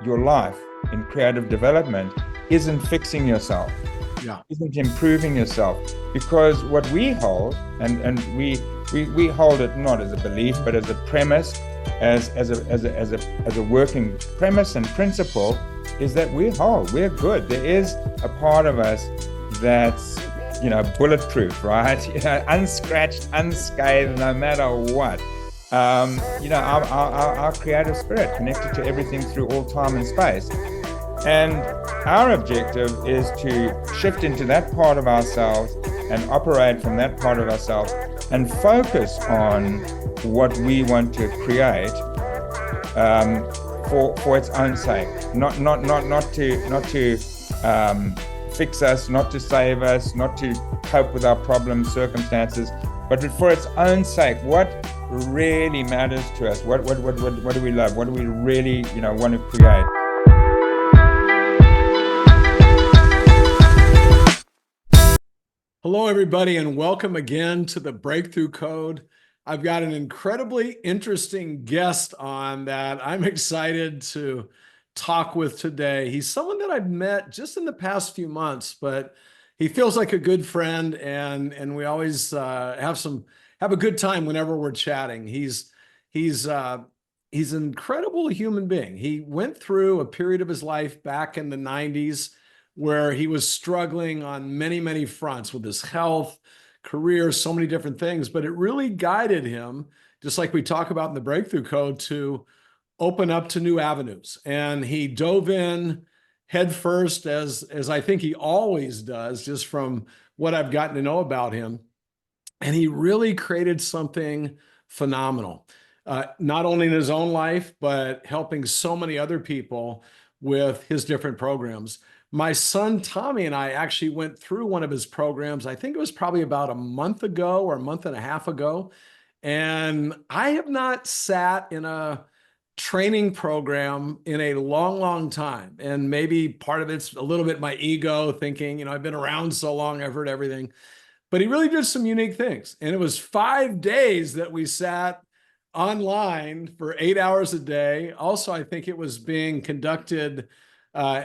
your life in creative development isn't fixing yourself, isn't improving yourself, because what we hold, and we hold it not as a belief but as a premise, as a working premise and principle, is that we're good. There is a part of us that's bulletproof, right? Unscratched, unscathed, no matter what. Our creative spirit connected to everything through all time and space. And our objective is to shift into that part of ourselves and operate from that part of ourselves and focus on what we want to create for its own sake, not to fix us, not to save us, not to cope with our problems, circumstances, but for its own sake. What really matters to us? What do we love? What do we really want to create? Hello, everybody, and welcome again to the Breakthrough Code. I've got an incredibly interesting guest on that I'm excited to talk with today. He's someone that I've met just in the past few months, but he feels like a good friend, and we always have a good time whenever we're chatting. He's an incredible human being. He went through a period of his life back in the 90s where he was struggling on many, many fronts with his health, career, so many different things, but it really guided him, just like we talk about in the Breakthrough Code, to open up to new avenues. And he dove in head first, as I think he always does, just from what I've gotten to know about him. And he really created something phenomenal, not only in his own life, but helping so many other people with his different programs. My son, Tommy, and I actually went through one of his programs. I think it was probably about a month ago or a month and a half ago. And I have not sat in a training program in a long, long time. And maybe part of it's a little bit my ego thinking, I've been around so long, I've heard everything. But he really did some unique things. And it was 5 days that we sat online for 8 hours a day. Also, I think it was being conducted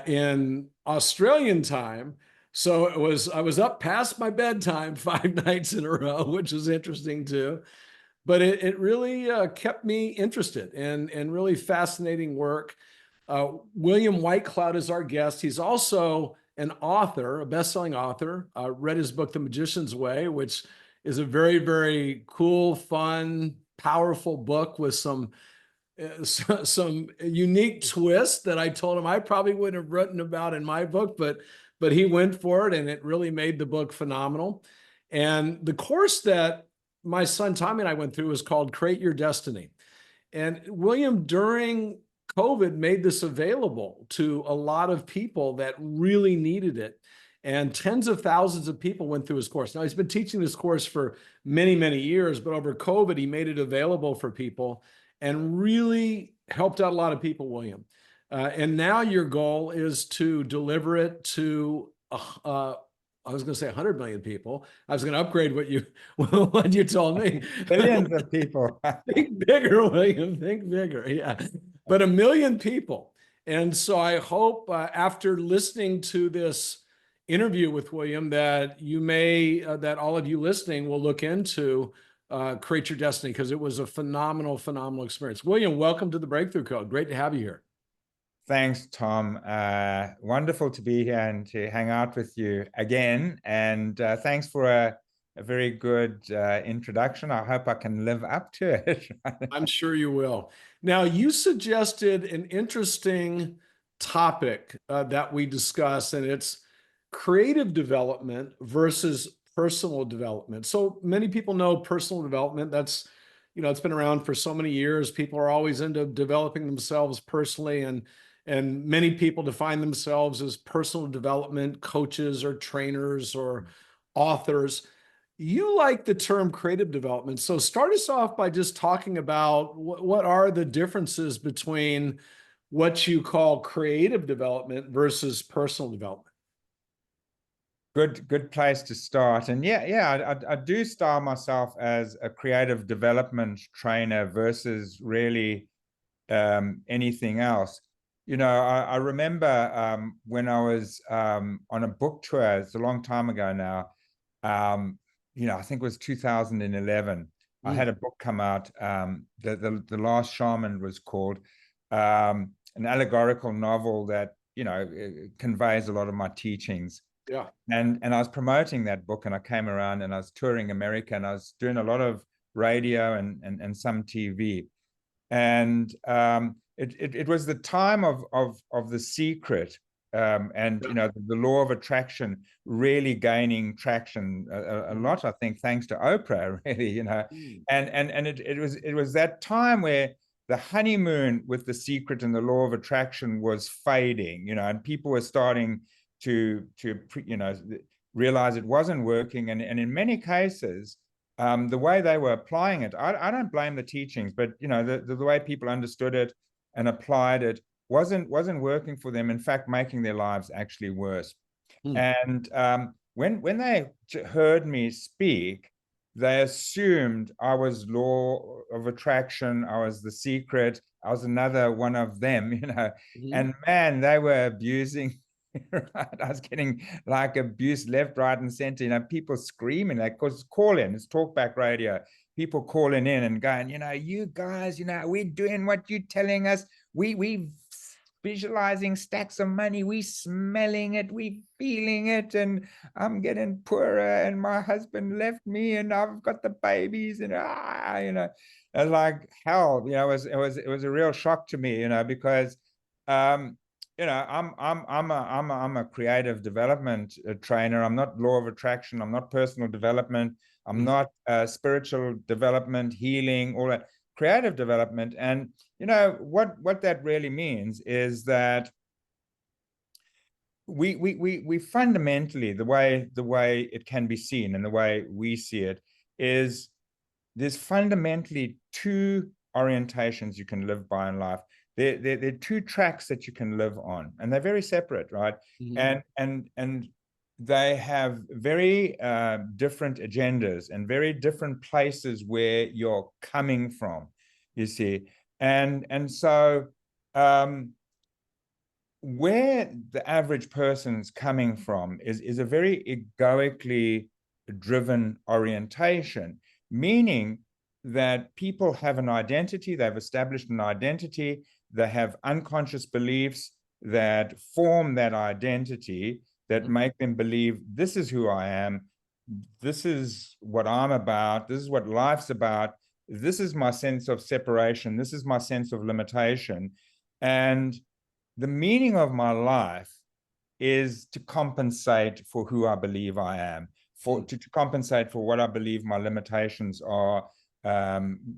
in Australian time. So I was up past my bedtime 5 nights in a row, which was interesting too. But it really kept me interested and really fascinating work. William Whitecloud is our guest. He's also an author, a best-selling author. Read his book, The Magician's Way, which is a very, very cool, fun, powerful book with some unique twists that I told him I probably wouldn't have written about in my book, but he went for it, and it really made the book phenomenal. And the course that my son Tommy and I went through was called Create Your Destiny. And William, during COVID, made this available to a lot of people that really needed it. And tens of thousands of people went through his course. Now, he's been teaching this course for many, many years, but over COVID, he made it available for people and really helped out a lot of people, William. And now your goal is to deliver it to, I was going to say 100 million people. I was going to upgrade what you told me. Billions of people. Think bigger, William. Think bigger. Yeah. But 1 million people. And so I hope after listening to this interview with William that that all of you listening will look into Create Your Destiny, because it was a phenomenal, phenomenal experience. William, welcome to the Breakthrough Code. Great to have you here. Thanks, Tom. Wonderful to be here and to hang out with you again. And thanks for a very good introduction. I hope I can live up to it. I'm sure you will. Now, you suggested an interesting topic that we discuss, and it's creative development versus personal development. So many people know personal development. That's, it's been around for so many years. People are always into developing themselves personally, and many people define themselves as personal development coaches or trainers or authors. You like the term creative development. So start us off by just talking about what are the differences between what you call creative development versus personal development. Good place to start. And I do style myself as a creative development trainer versus really anything else. I remember when I was on a book tour, it's a long time ago now. I think it was 2011. I had a book come out. The Last Shaman was called, an allegorical novel that conveys a lot of my teachings. Yeah. And I was promoting that book, and I came around and I was touring America, and I was doing a lot of radio and some TV. And it was the time of The Secret, and the law of attraction really gaining traction a lot, I think, thanks to Oprah, really, and it was that time where the honeymoon with The Secret and the law of attraction was fading, and people were starting to realize it wasn't working, and in many cases the way they were applying it, I don't blame the teachings, but the way people understood it and applied it wasn't working for them. In fact, making their lives actually worse. And when they heard me speak, they assumed I was law of attraction, I was The Secret, I was another one of them, and man, they were abusing. Right? I was getting like abuse left, right, and center. People screaming, like, because call in, it's talkback radio. People calling in and going, you guys, we're doing what you're telling us. We visualizing stacks of money, we smelling it, we feeling it, and I'm getting poorer, and my husband left me, and I've got the babies, and it's like hell. It was a real shock to me, because I'm a creative development trainer. I'm not law of attraction. I'm not personal development. I'm not spiritual development, healing, all that. Creative development. And what that really means is that we fundamentally, the way it can be seen and the way we see it is, there's fundamentally two orientations you can live by in life. There are two tracks that you can live on, and they're very separate, right? And they have very different agendas and very different places where you're coming from, you see. And so where the average person's coming from is a very egoically driven orientation, meaning that people have an identity, they've established an identity, they have unconscious beliefs that form that identity, that make them believe, this is who I am, this is what I'm about, this is what life's about, this is my sense of separation, this is my sense of limitation. And the meaning of my life is to compensate for who I believe I am, to compensate for what I believe my limitations are,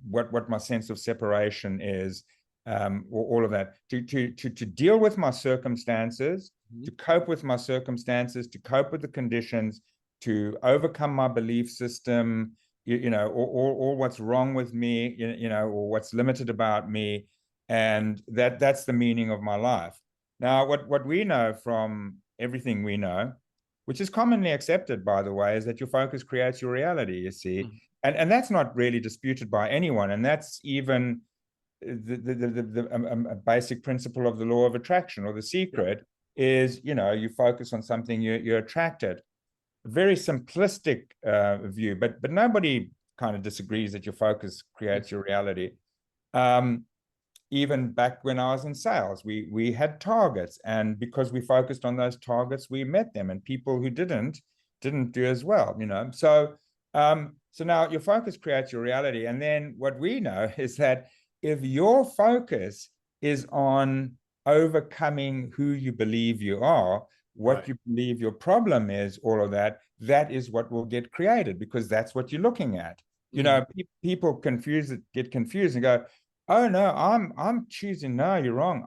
what my sense of separation is, all of that, to deal with my circumstances, to cope with my circumstances, to cope with the conditions, to overcome my belief system, or what's wrong with me, or what's limited about me. And that's the meaning of my life. Now, what we know from everything we know, which is commonly accepted, by the way, is that your focus creates your reality, you see. And that's not really disputed by anyone. And that's even the basic principle of the law of attraction, or The Secret, is, you focus on something, you're attracted. Very simplistic view, but nobody kind of disagrees that your focus creates your reality. Even back when I was in sales, we had targets, and because we focused on those targets, we met them, and people who didn't do as well, So now your focus creates your reality. And then what we know is that if your focus is on overcoming who you believe you are, what you believe your problem is, all of that is what will get created, because that's what you're looking at. People get confused and go, oh no, I'm choosing, no, you're wrong.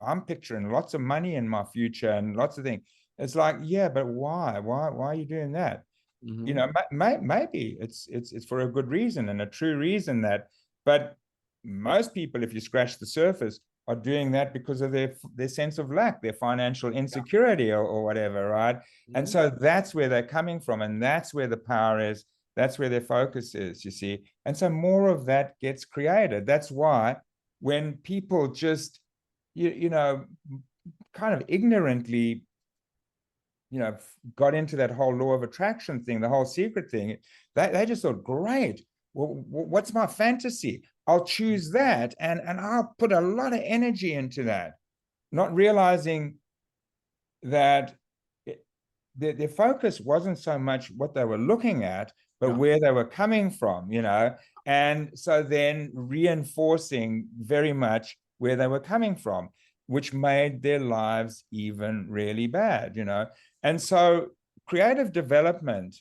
I'm picturing lots of money in my future and lots of things. It's like, yeah, but why are you doing that? Maybe it's for a good reason and a true reason, but most people, if you scratch the surface, are doing that because of their sense of lack, their financial insecurity, or whatever, right? And so that's where they're coming from, and that's where the power is. That's where their focus is, you see. And so more of that gets created. That's why when people just you know, kind of ignorantly, got into that whole law of attraction thing, the whole secret thing. They just thought, great, well, what's my fantasy? I'll choose that, and I'll put a lot of energy into that, not realizing that their focus wasn't so much what they were looking at, but where they were coming from, and so then reinforcing very much where they were coming from, which made their lives even really bad, And so creative development,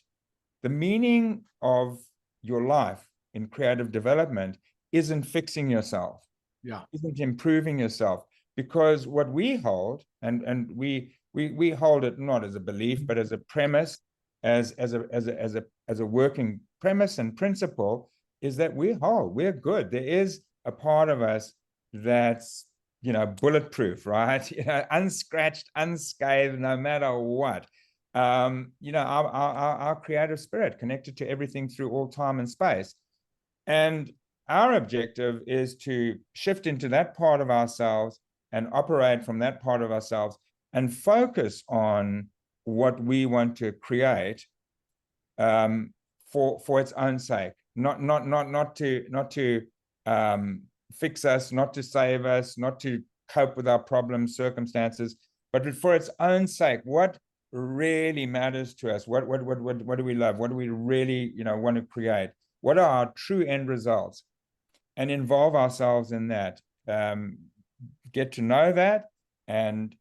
the meaning of your life in creative development isn't fixing yourself, isn't improving yourself, because what we hold, and we hold it not as a belief, but as a premise, as a working premise and principle, is that we're good. There is a part of us that's bulletproof, right? Unscratched, unscathed, no matter what. Our creative spirit connected to everything through all time and space. And our objective is to shift into that part of ourselves and operate from that part of ourselves and focus on what we want to create for its own sake, not to fix us, not to save us, not to cope with our problems, circumstances, but for its own sake. What really matters to us? What do we love? What do we really want to create? What are our true end results? And involve ourselves in that. Get to know that, and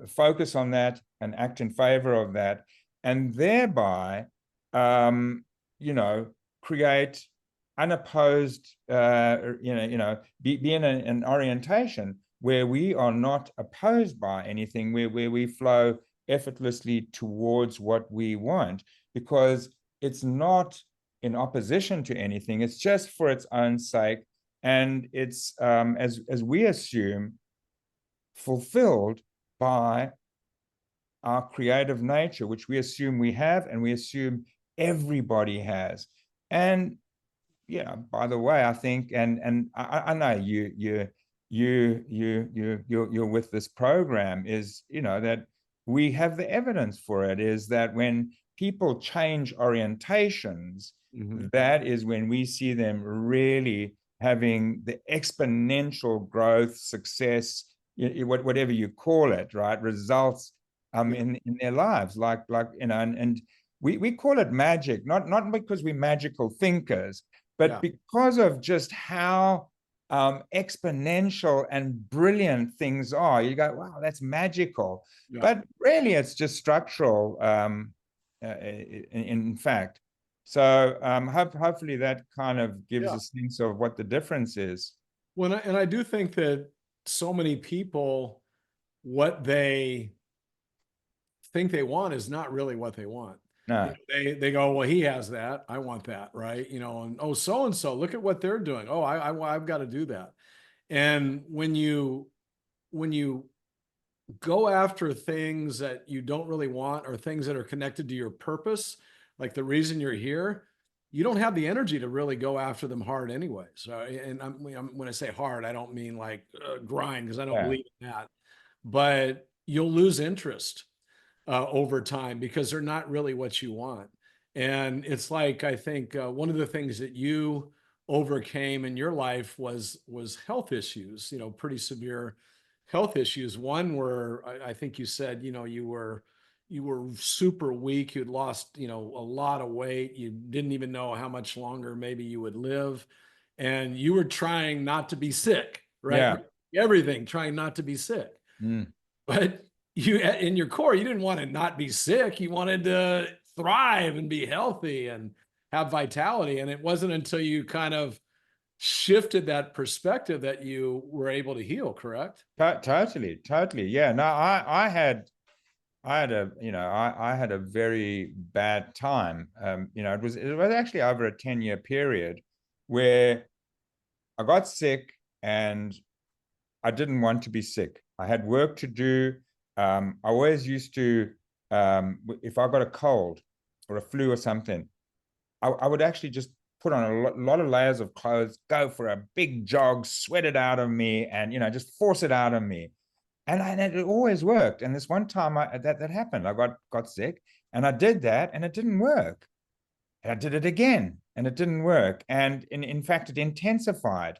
focus on that, and act in favor of that, and thereby create unopposed, be in an orientation where we are not opposed by anything, where we flow effortlessly towards what we want, because it's not in opposition to anything. It's just for its own sake, and it's as we assume, fulfilled by our creative nature, which we assume we have, and we assume everybody has. And by the way, I think, and I know you're with this program, is that we have the evidence for it, is that when people change orientations, that is when we see them really having the exponential growth, success, whatever you call it, right? Results in their lives, and we call it magic, not because we're magical thinkers, but because of just how exponential and brilliant things are. You go, wow, that's magical. But really, it's just structural, in fact. So hopefully that kind of gives a sense of what the difference is. And I do think that so many people, what they think they want is not really what they want. No. They go, well, he has that, I want that, right? And oh, so and so, look at what they're doing. Oh, I've got to do that. And when you go after things that you don't really want, or things that are connected to your purpose, like the reason you're here, you don't have the energy to really go after them hard anyways. And when I say hard, I don't mean like grind, because I don't believe in that. But you'll lose interest over time, because they're not really what you want. And it's like, I think one of the things that you overcame in your life was health issues, pretty severe health issues. One where I think you said, you were super weak. You'd lost, a lot of weight. You didn't even know how much longer maybe you would live. And you were trying not to be sick, right? Everything, trying not to be sick. But you, in your core, you didn't want to not be sick. You wanted to thrive and be healthy and have vitality. And it wasn't until you kind of shifted that perspective that you were able to heal, correct? Totally. Yeah. No, I had a very bad time. It was actually over a 10-year period where I got sick, and I didn't want to be sick. I had work to do. I always used to, if I got a cold or a flu or something, I would actually just put on a lot of layers of clothes, go for a big jog, sweat it out of me, and just force it out of me. And it always worked. And this one time that happened, I got sick, and I did that, and it didn't work. And I did it again, and it didn't work. And in fact, it intensified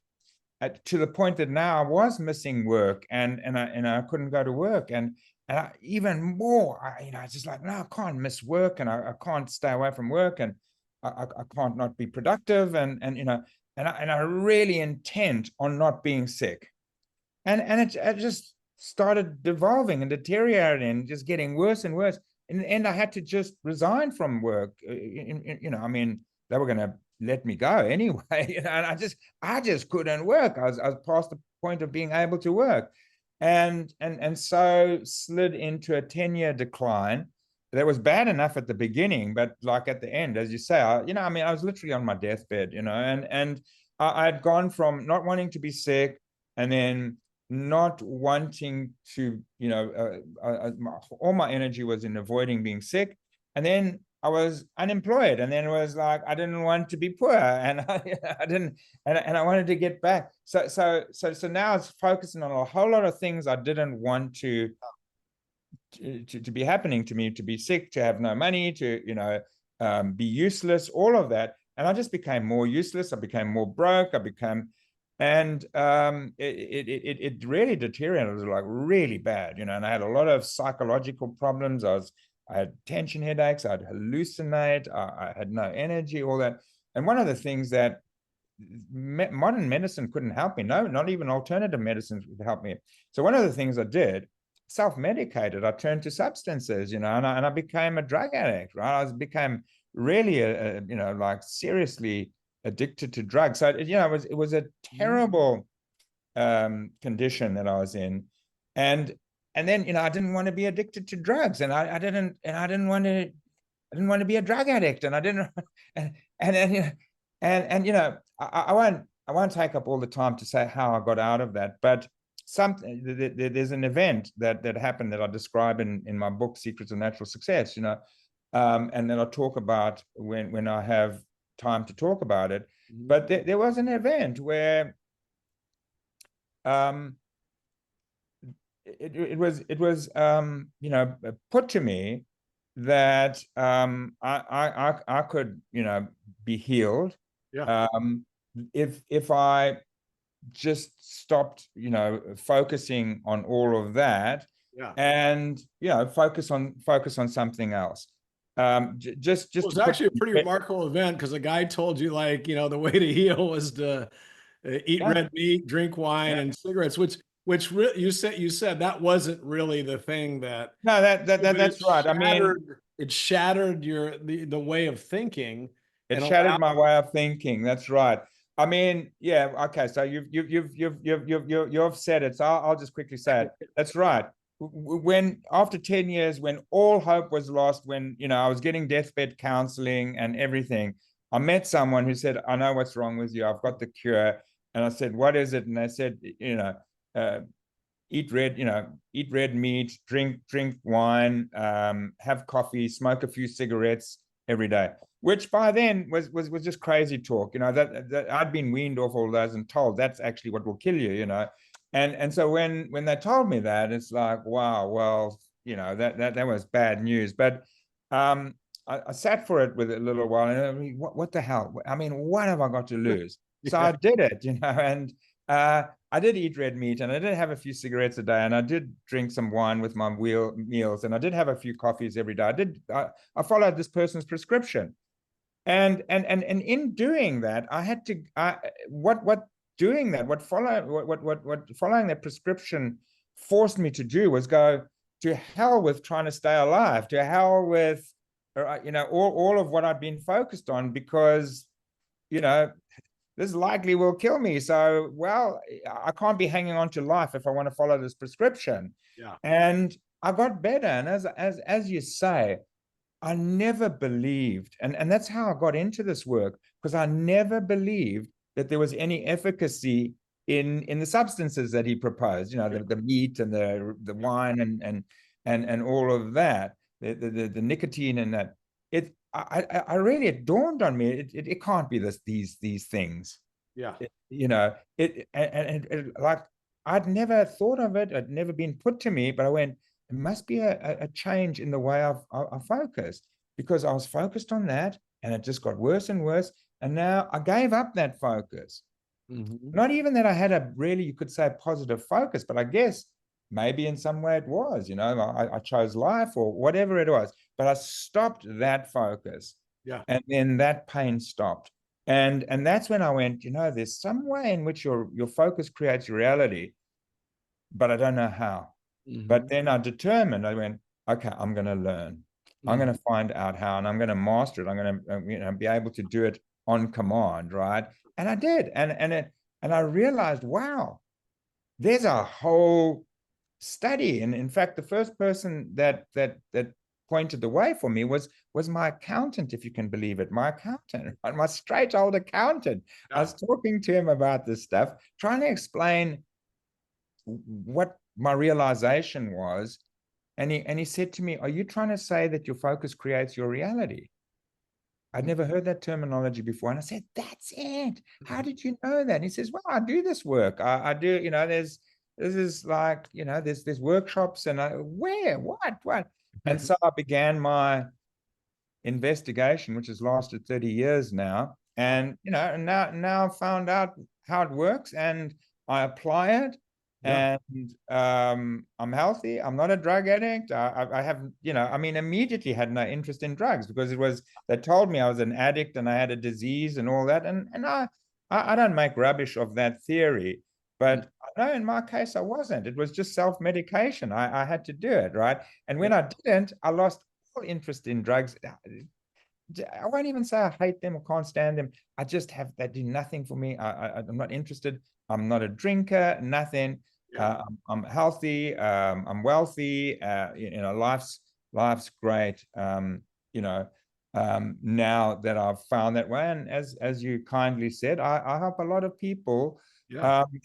to the point that now I was missing work, and I couldn't go to work, and even more, I just like, no, I can't miss work, and I can't stay away from work, and I can't not be productive, and I really intent on not being sick, and it just started devolving and deteriorating and just getting worse and worse. In the end, I had to just resign from work. I mean, they were going to let me go anyway, and I just couldn't work. I was past the point of being able to work, and so slid into a 10-year decline. That was bad enough at the beginning, but like at the end, as you say, I mean, I was literally on my deathbed, and I had gone from not wanting to be sick, and then not wanting to, all my energy was in avoiding being sick, and then I was unemployed, and then it was like I didn't want to be poor, and I didn't, and I wanted to get back. So now it's focusing on a whole lot of things I didn't want to be happening to me: to be sick, to have no money, to be useless, all of that. And I just became more useless. I became more broke. And it really deteriorated. It was like really bad, and I had a lot of psychological problems. I had tension headaches. I'd hallucinate. I had no energy, all that. And one of the things that modern medicine couldn't help me, no, not even alternative medicines would help me. So one of the things I did, self-medicated. I turned to substances, and I became a drug addict, right? Became really like seriously addicted to drugs. So it was a terrible condition that I was in, and then I didn't want to be addicted to drugs, and I didn't want to be a drug addict, and I didn't, I won't take up all the time to say how I got out of that, but there's an event that happened that I describe in my book Secrets of Natural Success, and then I'll talk about when I have time to talk about it. But there was an event where it was put to me that I could be healed, if I just stopped focusing on all of that, and focus on something else. Just it was actually a pretty remarkable event, because a guy told you, like, the way to heal was to eat red meat, drink wine, and cigarettes, which you said that wasn't really the thing that. No, that's right. I mean, it shattered the way of thinking. It shattered my way of thinking. That's right. I mean, yeah, okay. So you've said it. So I'll just quickly say it. That's right. When after 10 years, when all hope was lost, when I was getting deathbed counseling and everything, I met someone who said, "I know what's wrong with you. I've got the cure." And I said, "What is it?" And they said, eat red meat, drink wine, have coffee, smoke a few cigarettes every day. Which by then was just crazy talk, that I'd been weaned off all those and told that's actually what will kill you, and so when they told me that, it's like, wow, well, that was bad news. But I sat for it with a little while, and I mean, what the hell? I mean, what have I got to lose? So I did it, and I did eat red meat, and I did have a few cigarettes a day, and I did drink some wine with my meals, and I did have a few coffees every day. I followed this person's prescription. And in doing that, I had to following that prescription forced me to do was go to hell with trying to stay alive, to hell with all of what I'd been focused on, because this likely will kill me. So, well, I can't be hanging on to life if I want to follow this prescription. And I got better, and as you say, I never believed, and that's how I got into this work, because I never believed that there was any efficacy in the substances that he proposed, the meat and the wine and all of that, the nicotine and that. I really, it dawned on me, it can't be these things. Yeah. Like I'd never thought of it. It'd never been put to me, but I went, it must be a change in the way I focused, because I was focused on that and it just got worse and worse. And now I gave up that focus. Not even that I had a really, you could say, positive focus, but I guess maybe in some way it was, I chose life or whatever it was, but I stopped that focus. Yeah. And then that pain stopped. And that's when I went, there's some way in which your focus creates reality, but I don't know how. But then I determined, I went, okay, I'm going to learn. I'm going to find out how, and I'm going to master it. I'm going to be able to do it on command, right? And I did. And I realized, wow, there's a whole study. And in fact, the first person that pointed the way for me was my accountant, if you can believe it, my accountant, my straight old accountant. Yeah. I was talking to him about this stuff, trying to explain what my realization was. And he said to me, are you trying to say that your focus creates your reality? I'd never heard that terminology before. And I said, that's it. How did you know that? And he says, well, I do this work. I do, this is like, there's workshops and where, what? And so I began my investigation, which has lasted 30 years now. And, now I've found out how it works and I apply it. Yeah. And I'm healthy. I'm not a drug addict. I have, immediately had no interest in drugs because they told me I was an addict and I had a disease and all that. And I don't make rubbish of that theory, but I know in my case I wasn't. It was just self-medication. I had to do it, right? And when I didn't, I lost all interest in drugs. I won't even say I hate them or can't stand them. I just they do nothing for me. I'm not interested. I'm not a drinker, nothing. Yeah. I'm healthy. I'm wealthy. Life's great. Now that I've found that way, and as you kindly said, I help a lot of people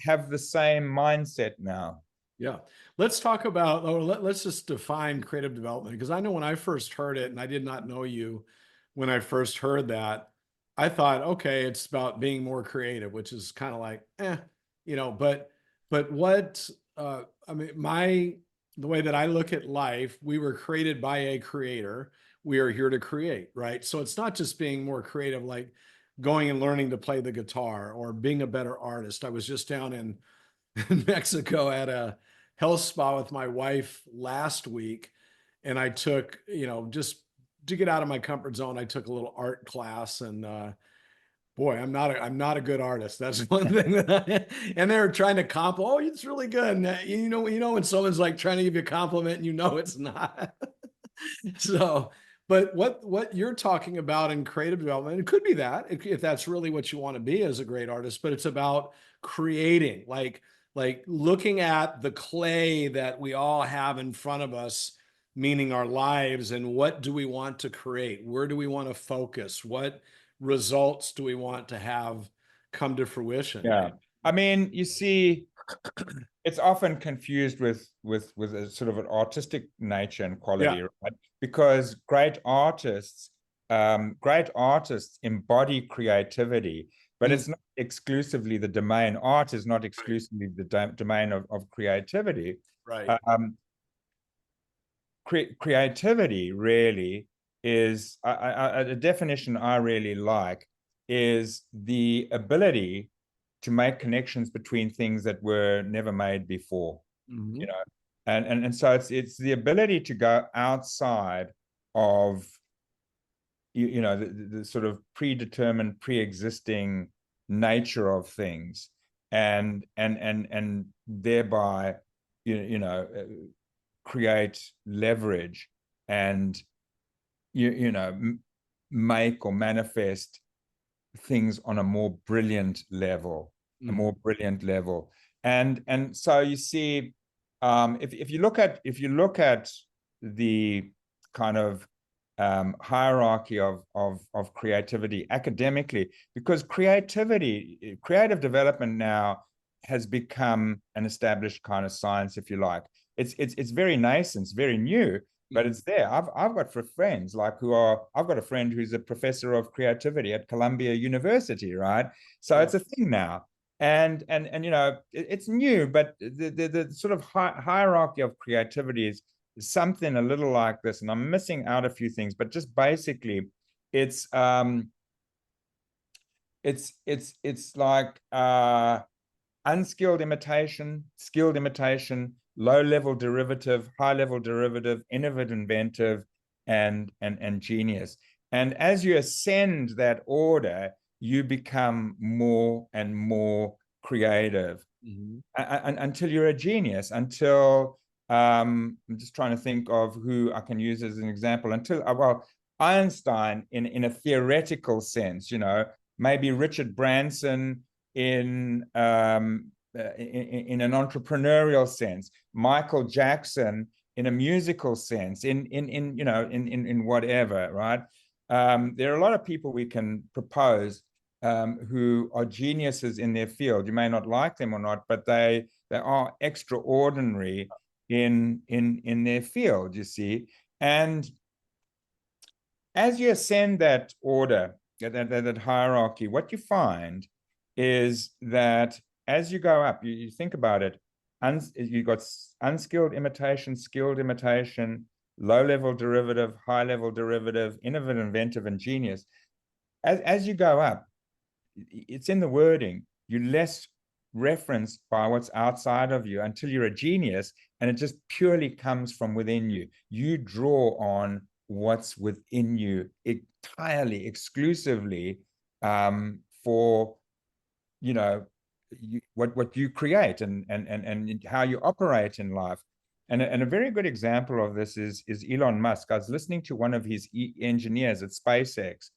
have the same mindset now. Yeah. Let's talk about, let's just define creative development, because I know when I first heard it, and I did not know you when I first heard that, I thought, okay, it's about being more creative, which is kind of like, but what, the way that I look at life, we were created by a creator. We are here to create, right? So it's not just being more creative, like going and learning to play the guitar or being a better artist. I was just down in Mexico at a health spa with my wife last week. And I took, just to get out of my comfort zone, I took a little art class, and boy, I'm not a good artist. That's one thing and they were trying to compliment, oh, it's really good. And when someone's like trying to give you a compliment and it's not. So, but what you're talking about in creative development, it could be that if that's really what you want to be as a great artist, but it's about creating, like looking at the clay that we all have in front of us, meaning our lives, and what do we want to create? Where do we want to focus? What results do we want to have come to fruition? Yeah. I mean, you see, it's often confused with a sort of an artistic nature and quality, right? Because great artists embody creativity, but it's not exclusively the domain. Art is not exclusively the domain of creativity. Right. Creativity really is a definition I really like is the ability to make connections between things that were never made before. And so it's the ability to go outside of the sort of predetermined, pre-existing nature of things, and thereby create leverage and make or manifest things on a more brilliant level, and so you see, if you look at the kind of hierarchy of creativity academically, because creative development now has become an established kind of science, if you like. It's very nascent, it's very new, but it's there. I've got friends I've got a friend who's a professor of creativity at Columbia University, right? So it's a thing now. And you know, it's new, but the sort of hierarchy of creativity is something a little like this, and I'm missing out a few things, but just basically it's it's like unskilled imitation, skilled imitation, low-level derivative, high-level derivative, innovative, inventive, and genius. And as you ascend that order, you become more and more creative, until you're a genius, until I'm just trying to think of who I can use as an example, until well, Einstein in a theoretical sense, you know, maybe Richard Branson in an entrepreneurial sense, Michael Jackson in a musical sense, in you know, in whatever, right? There are a lot of people we can propose who are geniuses in their field. You may not like them or not, but they are extraordinary in their field, you see. And as you ascend that order, that hierarchy, what you find is that as you go up, you think about it, you've got unskilled imitation, skilled imitation, low-level derivative, high-level derivative, innovative, inventive, and genius. As you go up, it's in the wording, you're less referenced by what's outside of you until you're a genius, and it just purely comes from within you. You draw on what's within you entirely, exclusively, for, you know, what you create and how you operate in life. And a very good example of this is Elon Musk. I was listening to one of his engineers at SpaceX,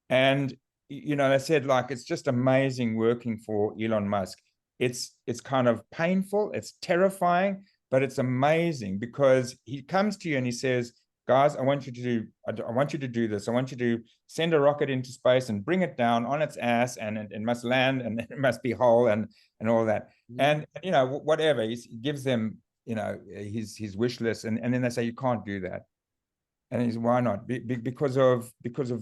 and you know, they said, like, it's just amazing working for Elon Musk. It's kind of painful, it's terrifying, but it's amazing because he comes to you and he says, guys, I want you to do this. I want you to send a rocket into space and bring it down on its ass, and it must land, and it must be whole, and all that. And you know, whatever, he gives them, you know, his wish list, and then they say, you can't do that. And he's, why not? Because of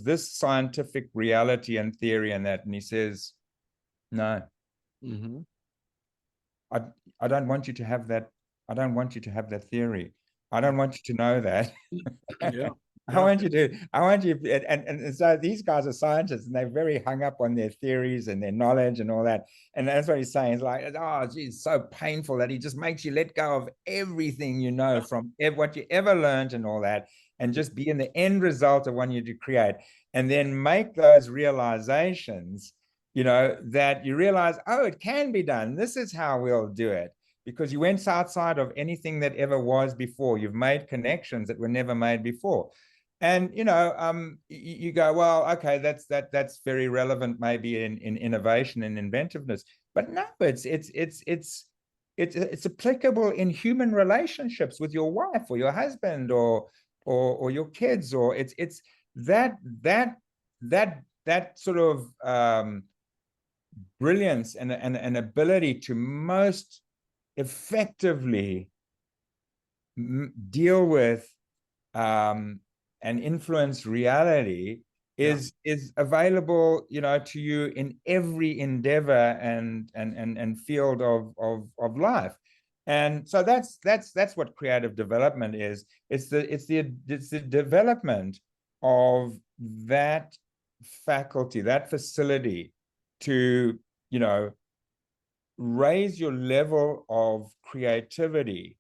this scientific reality and theory and that. And he says, no, I don't want you to have that. I don't want you to have that theory. I don't want you to know that. Yeah. I want you, and so these guys are scientists, and they're very hung up on their theories and their knowledge and all that. And that's what he's saying. It's like, oh, geez, it's so painful that he just makes you let go of everything you know from what you ever learned and all that, and just be in the end result of what you do create, and then make those realizations, you know, that you realize, oh, it can be done. This is how we'll do it. Because you went outside of anything that ever was before. You've made connections that were never made before. And you know, you go, well, okay, that's very relevant, maybe in innovation and inventiveness, but no, it's applicable in human relationships with your wife or your husband or your kids, or it's that sort of brilliance and an ability to most effectively deal with and influence reality is available, you know, to you in every endeavor and field of life. And so that's what creative development is. It's the development of that faculty, that facility to, you know, raise your level of creativity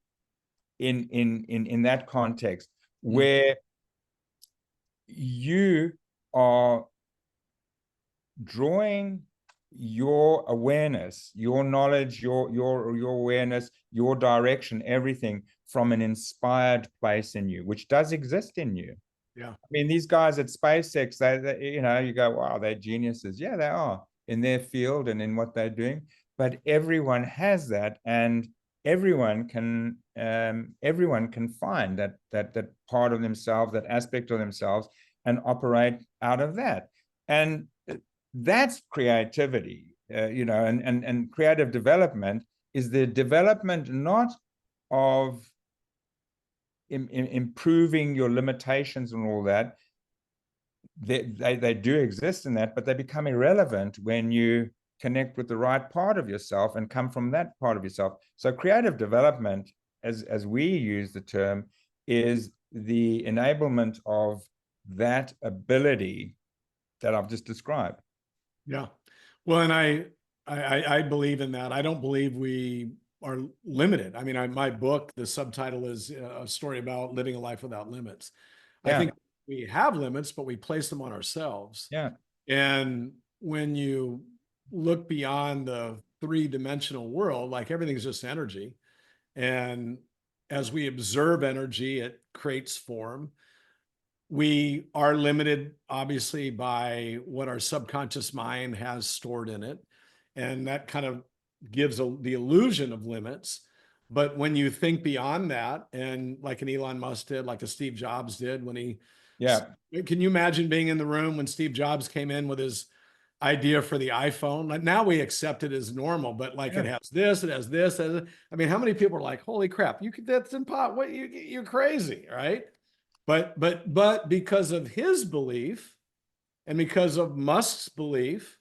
in that context, where you are drawing your awareness, your knowledge, your awareness, your direction, everything from an inspired place in you, which does exist in you. Yeah. I mean, these guys at SpaceX, they you know, you go, wow, they're geniuses. Yeah, they are in their field and in what they're doing. But everyone has that, and everyone can find that part of themselves, that aspect of themselves, and operate out of that. And that's creativity, you know, and creative development is the development not of improving your limitations and all that. They do exist in that, but they become irrelevant when you connect with the right part of yourself and come from that part of yourself. So creative development, as we use the term, is the enablement of that ability that I've just described. Yeah. Well, and I believe in that. I don't believe we are limited. I mean, my book, the subtitle is a story about living a life without limits. Yeah. I think we have limits, but we place them on ourselves. Yeah. And when you look beyond the three-dimensional world, like everything's just energy. And as we observe energy, it creates form. We are limited, obviously, by what our subconscious mind has stored in it. And that kind of gives the illusion of limits. But when you think beyond that, and like an Elon Musk did, like a Steve Jobs did when he, can you imagine being in the room when Steve Jobs came in with his idea for the iPhone? Like now we accept it as normal, but like it has this, it has this. I mean, how many people are like, holy crap, that's impossible. What, you're crazy, right? But because of his belief and because of Musk's belief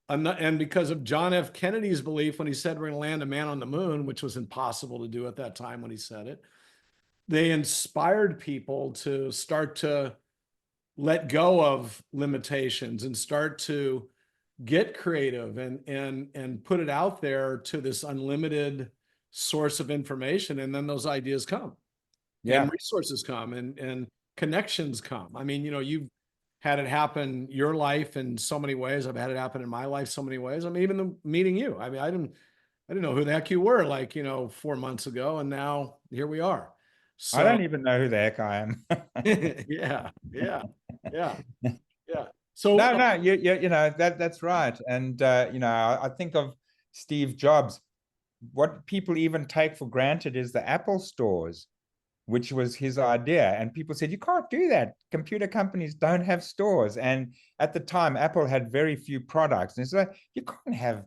and because of John F. Kennedy's belief when he said we're going to land a man on the moon, which was impossible to do at that time when he said it, they inspired people to start to let go of limitations and start to get creative and put it out there to this unlimited source of information. And then those ideas come. And resources come and connections come. I mean, you've had it happen your life in so many ways. I've had it happen in my life so many ways. I mean, even meeting you. I mean, I didn't know who the heck you were 4 months ago, and now here we are. So, I don't even know who the heck I am. Yeah. So no, you know that's right. And I think of Steve Jobs. What people even take for granted is the Apple stores, which was his idea. And people said, you can't do that. Computer companies don't have stores. And at the time, Apple had very few products. And so you can't have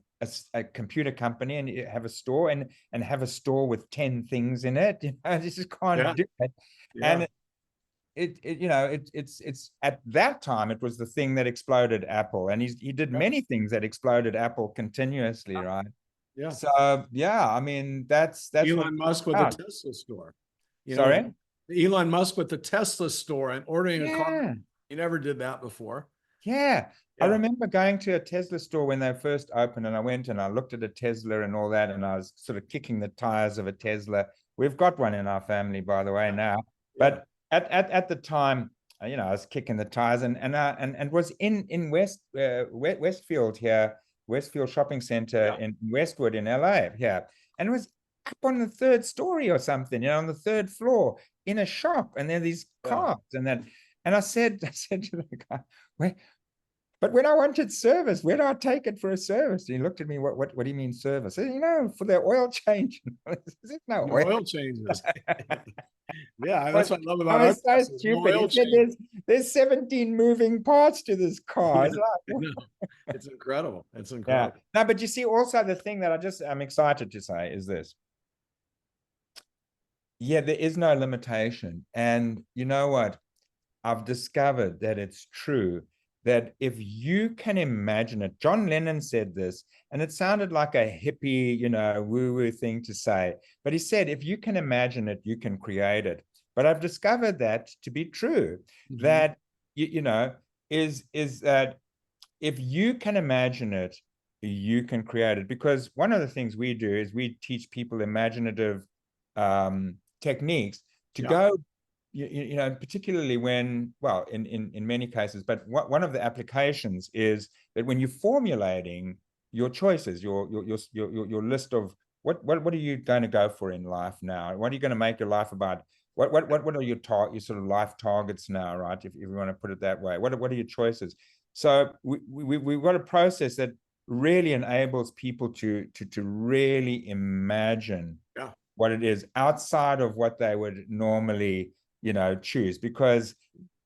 a computer company and have a store and have a store with 10 things in it. You just can't do it. And it's at that time, it was the thing that exploded Apple. And he did many things that exploded Apple continuously, right? Yeah. So, I mean, that's Elon Musk with a Tesla store. Sorry? Elon Musk with the Tesla store and ordering a car. He never did that before. Yeah. I remember going to a Tesla store when they first opened, and I went and I looked at a Tesla and all that, and I was sort of kicking the tires of a Tesla. We've got one in our family, by the way, now. But at the time, I was kicking the tires and was in Westfield here, Westfield Shopping Center in Westwood in LA. Yeah. And it was up on the third story or something, on the third floor in a shop, and there are these cars and I said to the guy, but when I wanted service, where do I take it for a service? And he looked at me, what do you mean service? I said, for the oil change. There's no oil changes. Yeah, that's what I love about it. I was so stupid. He said there's 17 moving parts to this car. It's incredible. It's incredible. No, but you see, also the thing that I'm excited to say is this. There is no limitation. And you know what? I've discovered that it's true that if you can imagine it, John Lennon said this, and it sounded like a hippie, woo-woo thing to say, but he said, if you can imagine it, you can create it. But I've discovered that to be true, that, is that if you can imagine it, you can create it. Because one of the things we do is we teach people imaginative techniques to go, particularly when, in many cases, but one of the applications is that when you're formulating your choices, your list of what are you going to go for in life now? What are you going to make your life about? What are your sort of life targets now, right? If you want to put it that way, what are your choices? So we've got a process that really enables people to really imagine what it is outside of what they would normally choose, because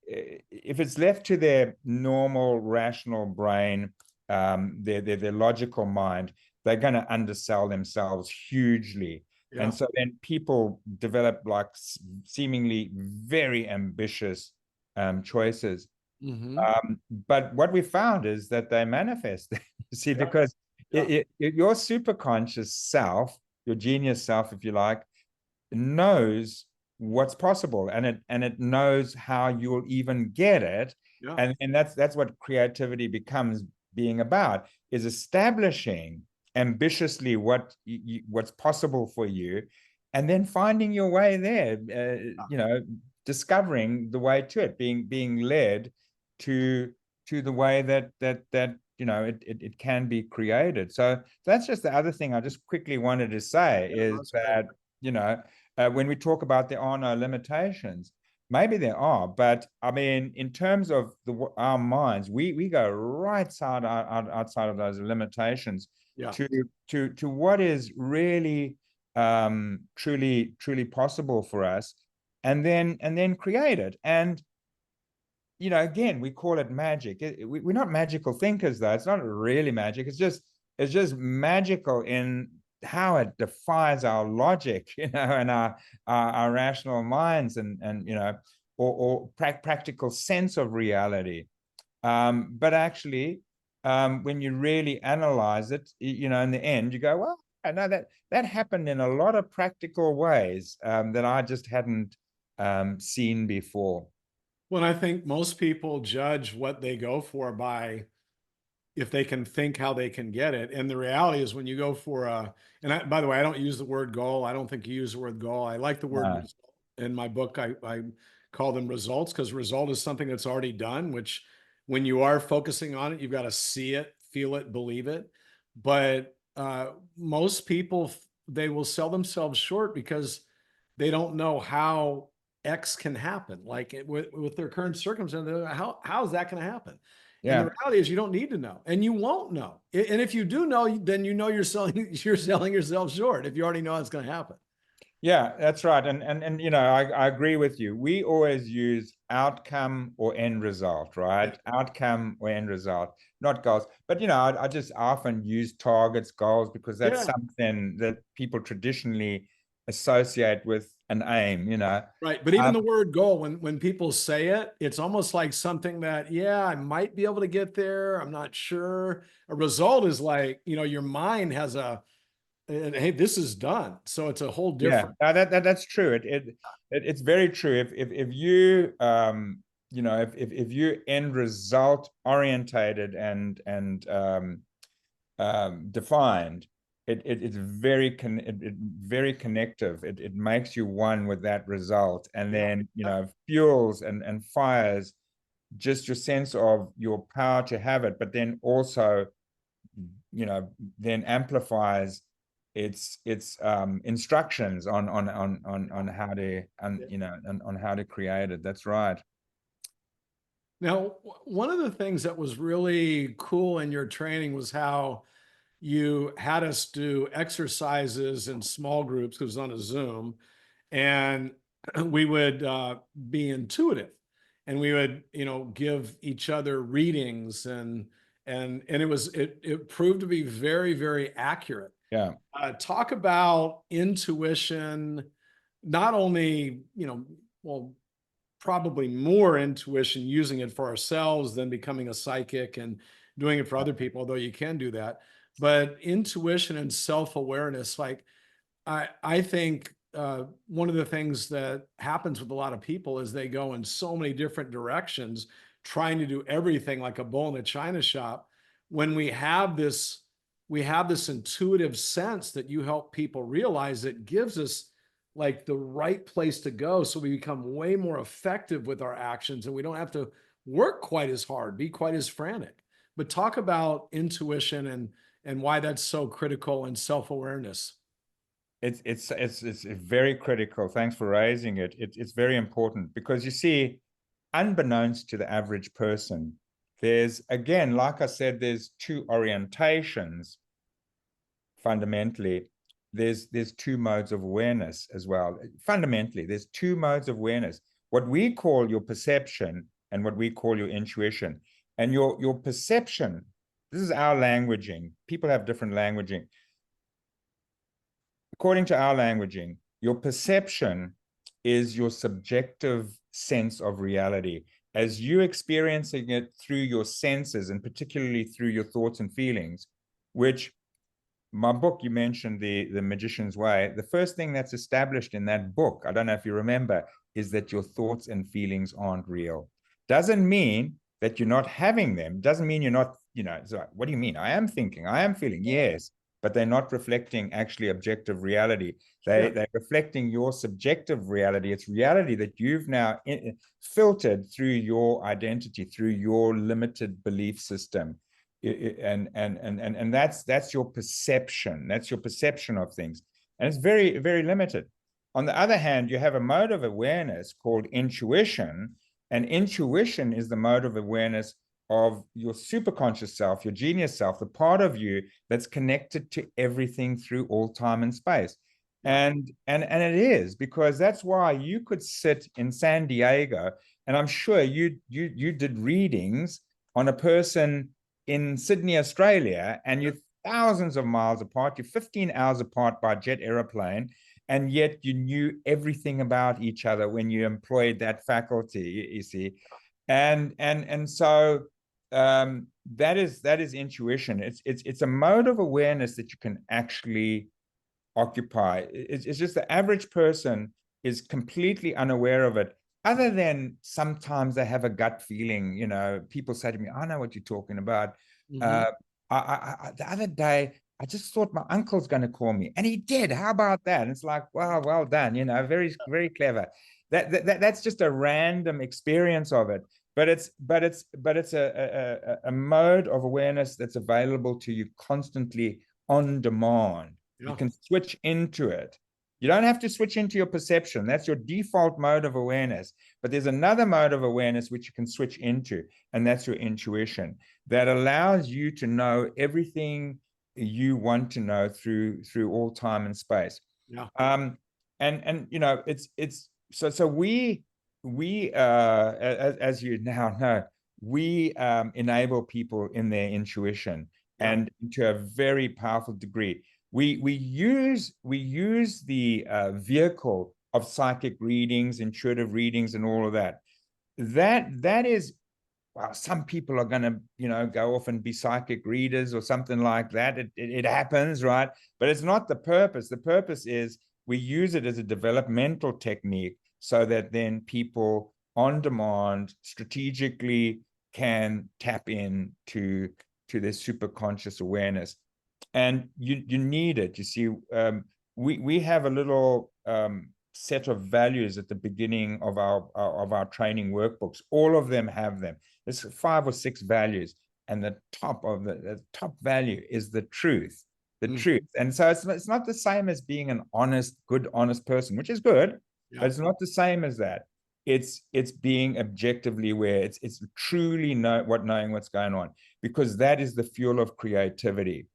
if it's left to their normal rational brain, their logical mind, they're going to undersell themselves hugely. And so then people develop like seemingly very ambitious choices. But what we found is that they manifest, you see, because Your superconscious self, your genius self, if you like, knows what's possible, and it knows how you'll even get it. Yeah. And that's what creativity becomes being about, is establishing ambitiously what's possible for you, and then finding your way there, discovering the way to it, being led to the way that it can be created. So that's just the other thing I just quickly wanted to say, is that when we talk about there are no limitations, maybe there are, but I mean, in terms of our minds, we go right outside of those limitations, to what is really truly possible for us, and then create it. And again, we call it magic. We're not magical thinkers, though. It's not really magic. It's just magical in how it defies our logic, and our rational minds, and or practical sense of reality. But actually, when you really analyze it, in the end, you go, well, I know that happened in a lot of practical ways that I just hadn't seen before. Well, I think most people judge what they go for by if they can think how they can get it. And the reality is, when you go for by the way, I don't use the word goal. I don't think you use the word goal. I like the word result. In my book, I call them results, because result is something that's already done, which when you are focusing on it, you've got to see it, feel it, believe it. But most people, they will sell themselves short because they don't know how X can happen. Like with their current circumstances, how is that going to happen? And the reality is, you don't need to know, and you won't know. And if you do know, then you're selling yourself short if you already know it's going to happen. Yeah, that's right. And I agree with you. We always use outcome or end result, right? Yeah. Outcome or end result, not goals. But I just often use targets, goals, because that's something that people traditionally associate with an aim, Right. But even the word goal, when people say it, it's almost like something that, I might be able to get there. I'm not sure. A result is like, your mind has hey, this is done. So it's a whole different. Yeah, that's true. It's very true. If you if you end result orientated and defined, it's very connective. It makes you one with that result, and then fuels and fires just your sense of your power to have it, but then also then amplifies its instructions on how to on how to create it. That's right. Now, one of the things that was really cool in your training was how you had us do exercises in small groups, because it was on a Zoom, and we would be intuitive, and we would give each other readings, and it proved to be very, very accurate. Yeah. Talk about intuition, not only probably more intuition, using it for ourselves than becoming a psychic and doing it for other people, although you can do that, but intuition and self-awareness. Like I think one of the things that happens with a lot of people is they go in so many different directions, trying to do everything like a bull in a china shop. When we have this intuitive sense that you help people realize, it gives us like the right place to go, so we become way more effective with our actions, and we don't have to work quite as hard, be quite as frantic. But talk about intuition and why that's so critical in self-awareness. It's very critical. Thanks for raising it. It's very important, because you see, unbeknownst to the average person, there's, again, like I said, there's two orientations. Fundamentally, there's two modes of awareness as well. Fundamentally, there's two modes of awareness: what we call your perception and what we call your intuition. And your perception, this is our languaging. People have different languaging. According to our languaging, your perception is your subjective sense of reality, as you experiencing it through your senses, and particularly through your thoughts and feelings, which my book, you mentioned the Magician's Way. The first thing that's established in that book, I don't know if you remember, is that your thoughts and feelings aren't real. Doesn't mean that you're not having them. Doesn't mean you're not, so what do you mean? I am thinking, I am feeling, yes, but they're not reflecting actually objective reality. They're reflecting your subjective reality. It's reality that you've now filtered through your identity, through your limited belief system. And that's your perception. That's your perception of things. And it's very, very limited. On the other hand, you have a mode of awareness called intuition. And intuition is the mode of awareness of your superconscious self, your genius self, the part of you that's connected to everything through all time and space. And it is, because that's why you could sit in San Diego, and I'm sure you did readings on a person in Sydney, Australia, and you're thousands of miles apart, you're 15 hours apart by jet airplane, and yet you knew everything about each other when you employed that faculty, you see. And so that is intuition. It's a mode of awareness that you can actually occupy. It's just the average person is completely unaware of it, other than sometimes they have a gut feeling. People say to me, I know what you're talking about. The other day, I just thought my uncle's going to call me, and he did. How about that? And it's like, wow, well done. Very, very clever. That's just a random experience of it. But it's a mode of awareness that's available to you constantly on demand. You can switch into it. You don't have to switch into your perception. That's your default mode of awareness. But there's another mode of awareness which you can switch into, and that's your intuition, that allows you to know everything you want to know through all time and space. And it's so we as you now know, we enable people in their intuition, and to a very powerful degree. We use the vehicle of psychic readings, intuitive readings, and all of that. That is, well, some people are going to, go off and be psychic readers or something like that. It happens, right? But it's not the purpose. The purpose is we use it as a developmental technique so that then people on demand strategically can tap in to their superconscious awareness. And you need it. You see, we have a little set of values at the beginning of our training workbooks. All of them have them. There's 5 or 6 values, and the top value is the truth. Truth. And so it's not the same as being an good, honest person, which is good, but it's not the same as that. It's being objectively aware. It's truly knowing what's going on, because that is the fuel of creativity.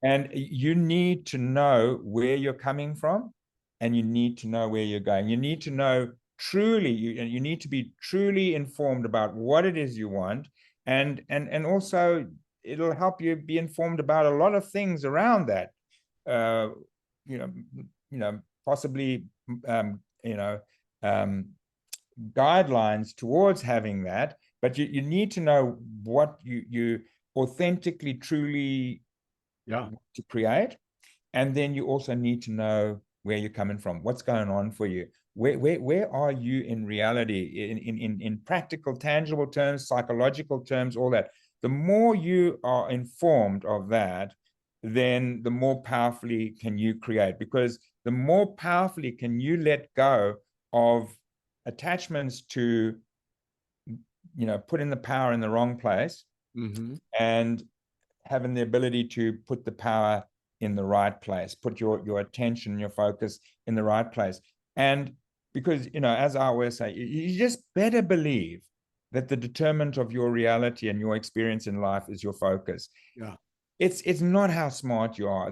And you need to know where you're coming from, and you need to know where you're going. You need to know truly, you need to be truly informed about what it is you want, and also it'll help you be informed about a lot of things around that. Possibly guidelines towards having that, but you need to know what you authentically, truly to create. And then you also need to know where you're coming from, what's going on for you, where are you in reality, in practical, tangible terms, psychological terms, all that. The more you are informed of that, then the more powerfully can you create, because the more powerfully can you let go of attachments to putting the power in the wrong place, and having the ability to put the power in the right place, put your attention, your focus in the right place. And because, as I always say, you just better believe that the determinant of your reality and your experience in life is your focus. It's not how smart you are.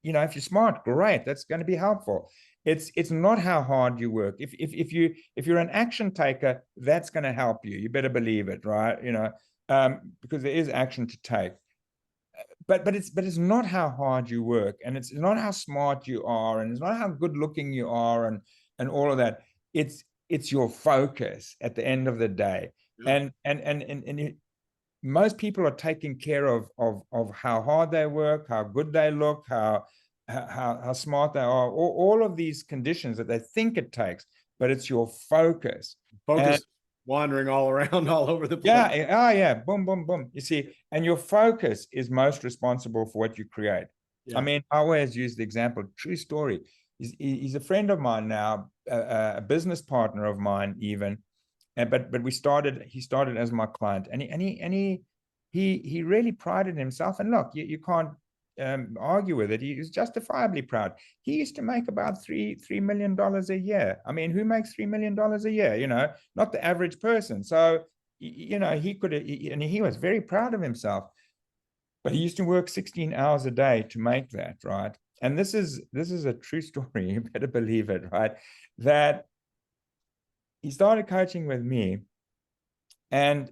If you're smart, great, that's going to be helpful. It's not how hard you work. If you're an action taker, that's going to help you. You better believe it, right? Because there is action to take. But it's not how hard you work, and it's not how smart you are, and it's not how good looking you are, and all of that. It's your focus at the end of the day. And most people are taking care of how hard they work, how good they look, how smart they are, all of these conditions that they think it takes, but it's your focus. Focus wandering all around all over the place. Yeah, boom, boom, boom. You see, and your focus is most responsible for what you create. Yeah. I mean, I always use the example, true story. He's a friend of mine now, a business partner of mine even, but he started as my client, and he really prided himself. And look, you can't argue with it. He was justifiably proud. He used to make about $3 million a year. I mean, who makes $3 million a year? You know, not the average person. So, you know, he could, and he was very proud of himself. But he used to work 16 hours a day to make that, right? And this is a true story. You better believe it, right? That he started coaching with me, and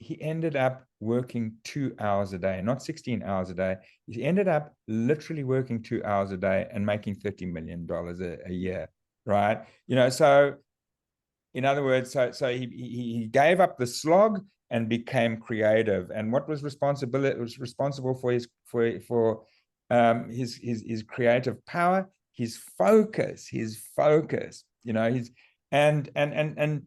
he ended up working 2 hours a day, not 16 hours a day. He ended up literally working 2 hours a day and making $30 million a year, right? You know, so in other words, so he gave up the slog and became creative. And what was responsible for his creative power, his focus, you know, and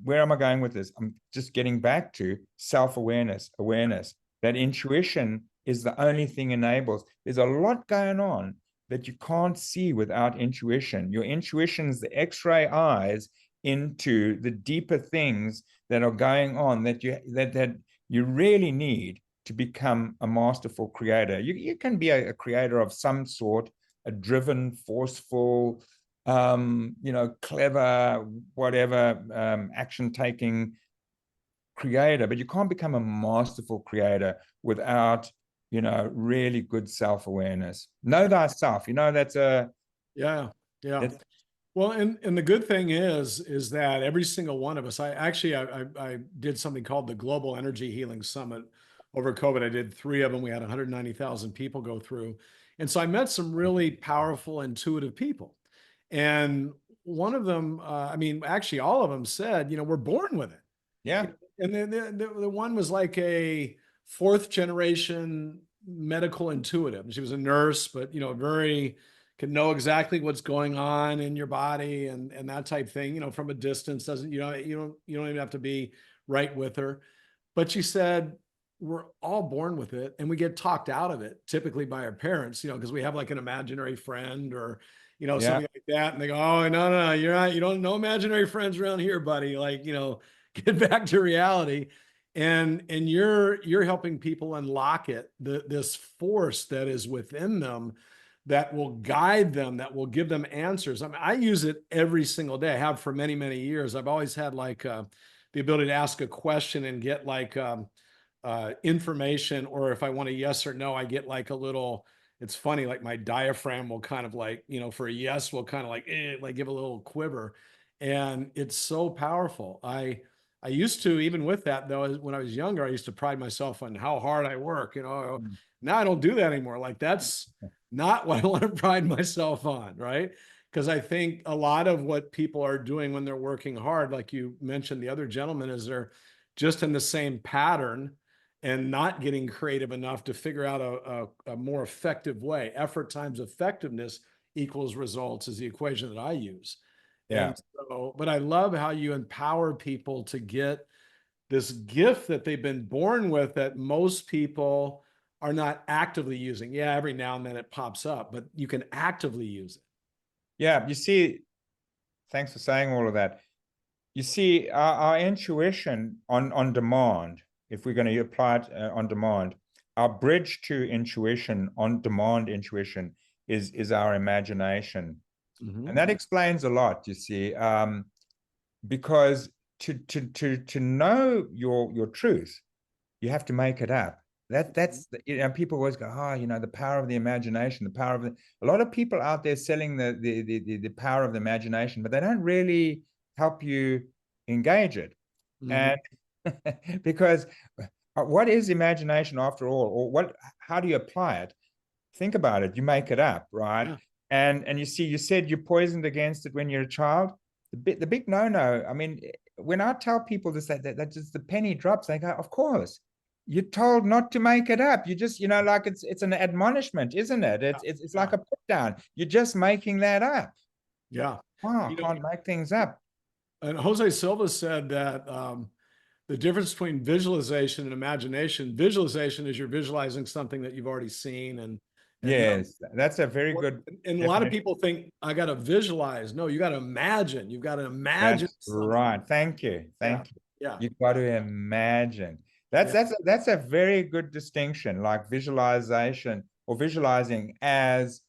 where am I going with this? I'm just getting back to self-awareness, awareness, that intuition is the only thing enables. There's a lot going on that you can't see without intuition. Your intuition is the X-ray eyes into the deeper things that are going on that you really need to become a masterful creator. You can be a creator of some sort, a driven, forceful, you know, clever, whatever, action-taking creator, but you can't become a masterful creator without, you know, really good self-awareness. Know thyself. You know, that's a well, and the good thing is that every single one of us, I did something called the Global Energy Healing Summit over COVID. I did 3 of them. We had 190,000 people go through. And so I met some really powerful, intuitive people. And one of them, I mean, actually all of them said, you know, we're born with it. Yeah. And then the one was like a 4th generation medical intuitive. She was a nurse, but, you know, can know exactly what's going on in your body and that type thing, you know, from a distance. You don't even have to be right with her. But she said, we're all born with it, and we get talked out of it typically by our parents, you know, because we have like an imaginary friend or, you know, something like that. And they go, oh, no, you're not, you don't know imaginary friends around here, buddy. Like, you know, get back to reality. And you're helping people unlock it, this force that is within them that will guide them, that will give them answers. I mean, I use it every single day. I have for many, many years. I've always had like the ability to ask a question and get like information, or if I want a yes or no, I get like a little, it's funny, like my diaphragm will kind of like, you know, for a yes, will kind of like give a little quiver. And it's so powerful. I used to, even with that though, when I was younger, I used to pride myself on how hard I work, you know. Now I don't do that anymore. Like that's not what I want to pride myself on, right? Because I think a lot of what people are doing when they're working hard, like you mentioned, the other gentleman, is they're just in the same pattern and not getting creative enough to figure out a more effective way. Effort times effectiveness equals results is the equation that I use. Yeah. And so, but I love how you empower people to get this gift that they've been born with that most people are not actively using. Yeah, every now and then it pops up, but you can actively use it. Yeah, you see, thanks for saying all of that. You see, our intuition on demand, if we're going to apply it on demand, our bridge to intuition, on demand intuition, is our imagination. And that explains a lot, you see, because to know your truth, you have to make it up. That's you know, people always go, oh, you know, the power of the imagination, the power of a lot of people out there selling the power of the imagination, but they don't really help you engage it. And because what is imagination after all, or how do you apply it? Think about it. You make it up, right? And you see, you said you're poisoned against it when you're a child. the big no-no. I mean, when I tell people this, that just the penny drops, they go, of course. You're told not to make it up. You just, like it's an admonishment, isn't it? It's like a put down. You're just making that up. Yeah. Oh, I can't make things up. And Jose Silva said that the difference between visualization and imagination, visualization is you're visualizing something that you've already seen. And yes, that's a very good and a lot of people think I got to visualize. No, you got to imagine. You've got to imagine. That's right. Thank you. Thank you. Yeah. You've got to imagine. That's a very good distinction, like visualization or visualizing as,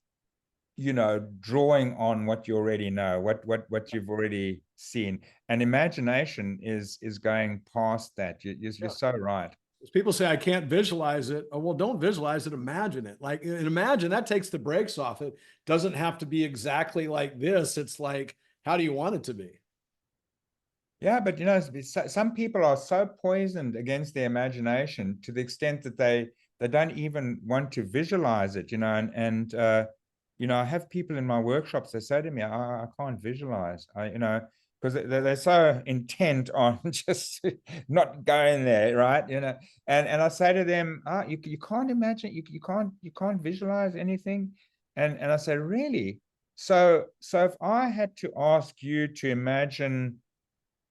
drawing on what you already know, what you've already seen. And imagination is going past that. You're so right. People say I can't visualize it. Oh, well, don't visualize it, imagine it. Like, and imagine, that takes the brakes off. It doesn't have to be exactly like this. It's like, how do you want it to be? Yeah, but some people are so poisoned against their imagination to the extent that they don't even want to visualize it, and I have people in my workshops, they say to me, I can't visualize, because they're so intent on just not going there, right? And I say to them, you can't imagine, you can't visualize anything. And I say, really? So if I had to ask you to imagine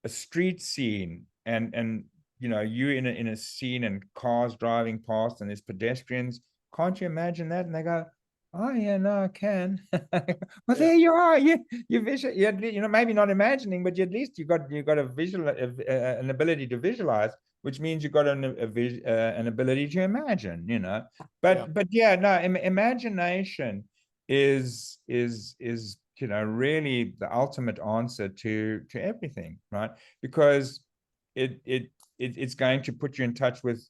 a street scene, and you in a scene and cars driving past and there's pedestrians, can't you imagine that? And they go, oh yeah, no, I can. Well, there you are. You visual, maybe not imagining, but at least you got a visual, an ability to visualize, which means you got an ability to imagine. But yeah, no, imagination is really the ultimate answer to everything, right? Because it's going to put you in touch with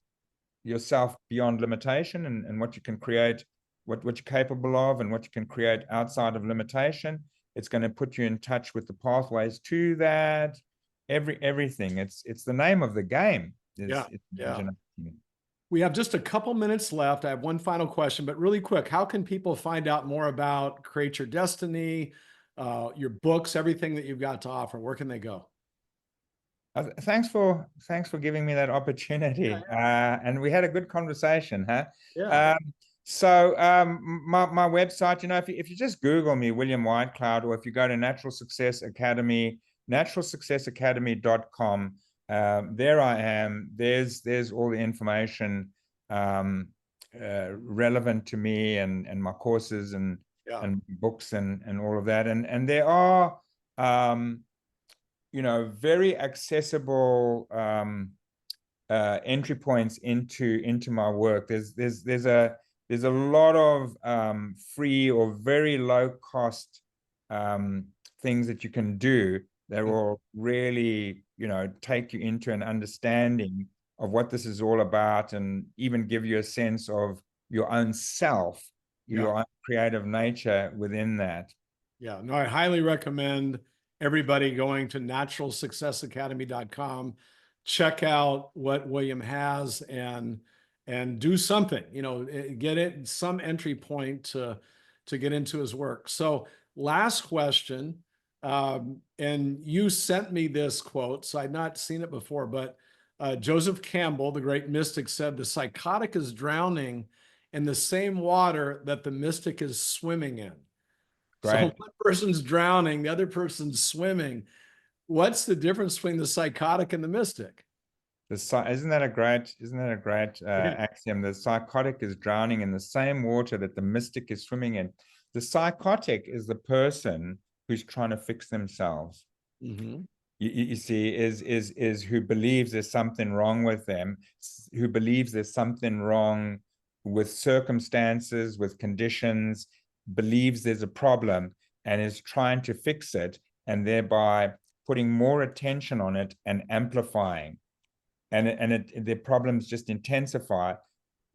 yourself beyond limitation, and what you can create, what you're capable of, and what you can create outside of limitation. It's going to put you in touch with the pathways to that, everything. It's the name of the game. We have just a couple minutes left. I have one final question, but really quick, how can people find out more about Create Your Destiny, your books, everything that you've got to offer? Where can they go? Thanks for giving me that opportunity. And we had a good conversation, huh? Yeah. So my website, if you just Google me, William Whitecloud, or if you go to Natural Success Academy, naturalsuccessacademy.com, there I am. There's all the information relevant to me, and my courses and books and all of that. And there are very accessible entry points into my work. There's a lot of free or very low cost things that you can do that will really, take you into an understanding of what this is all about, and even give you a sense of your own self, your own creative nature within that. Yeah, no, I highly recommend everybody going to naturalsuccessacademy.com, check out what William has, and do something, get it some entry point to get into his work. So last question, and you sent me this quote, so I'd not seen it before, but Joseph Campbell, the great mystic, said, the psychotic is drowning in the same water that the mystic is swimming in. Great. So one person's drowning, the other person's swimming. What's the difference between the psychotic and the mystic? Isn't that a great axiom? The psychotic is drowning in the same water that the mystic is swimming in. The psychotic is the person who's trying to fix themselves. Mm-hmm. You see, is who believes there's something wrong with them, who believes there's something wrong with circumstances, with conditions, believes there's a problem, and is trying to fix it, and thereby putting more attention on it and amplifying. And the problems just intensify,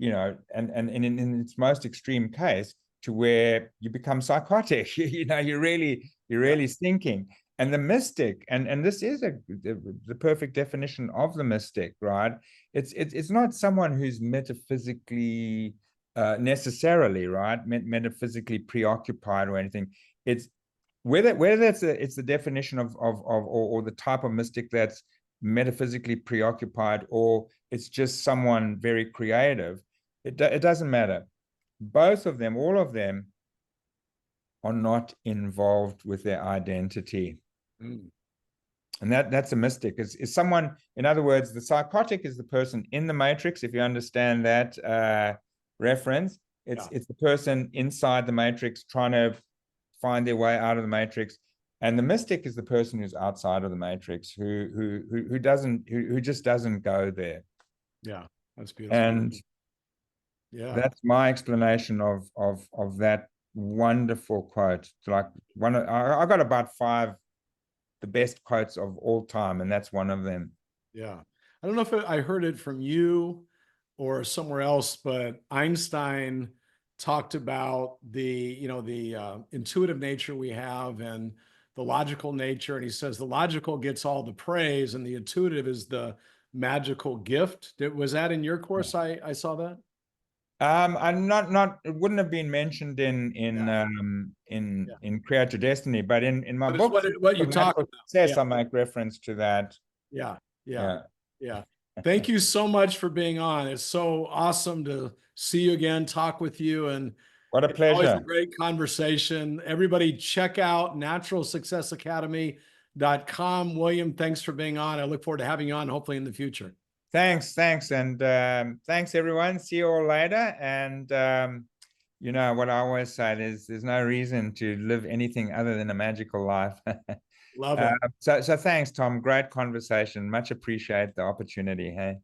and in its most extreme case, to where you become psychotic. You're really thinking. And the mystic, and this is the perfect definition of the mystic, right? It's not someone who's metaphysically necessarily, right, metaphysically preoccupied or anything. It's whether it's the definition of or the type of mystic that's metaphysically preoccupied, or it's just someone very creative, it doesn't matter. Both of them, all of them, are not involved with their identity. And that's a mystic. Is someone, in other words, the psychotic is the person in the matrix, if you understand that reference. It's the person inside the matrix trying to find their way out of the matrix. And the mystic is the person who's outside of the matrix, who just doesn't go there. Yeah, that's beautiful. And that's my explanation of that wonderful quote. Like I got about 5 the best quotes of all time, and that's one of them. Yeah, I don't know if I heard it from you or somewhere else, but Einstein talked about the intuitive nature we have and the logical nature, and he says the logical gets all the praise and the intuitive is the magical gift. Was that in your course? I saw that. I'm not. It wouldn't have been mentioned in Create Your Destiny, but in my book, what you talk about. Success, I make reference to that. Yeah. Thank you so much for being on. It's so awesome to see you again, talk with you, and what a pleasure. Always a great conversation. Everybody, check out naturalsuccessacademy.com. William, thanks for being on. I look forward to having you on, hopefully in the future. Thanks. And thanks, everyone. See you all later. And you know what I always say, there's no reason to live anything other than a magical life. Love it. So thanks, Tom. Great conversation. Much appreciate the opportunity. Hey.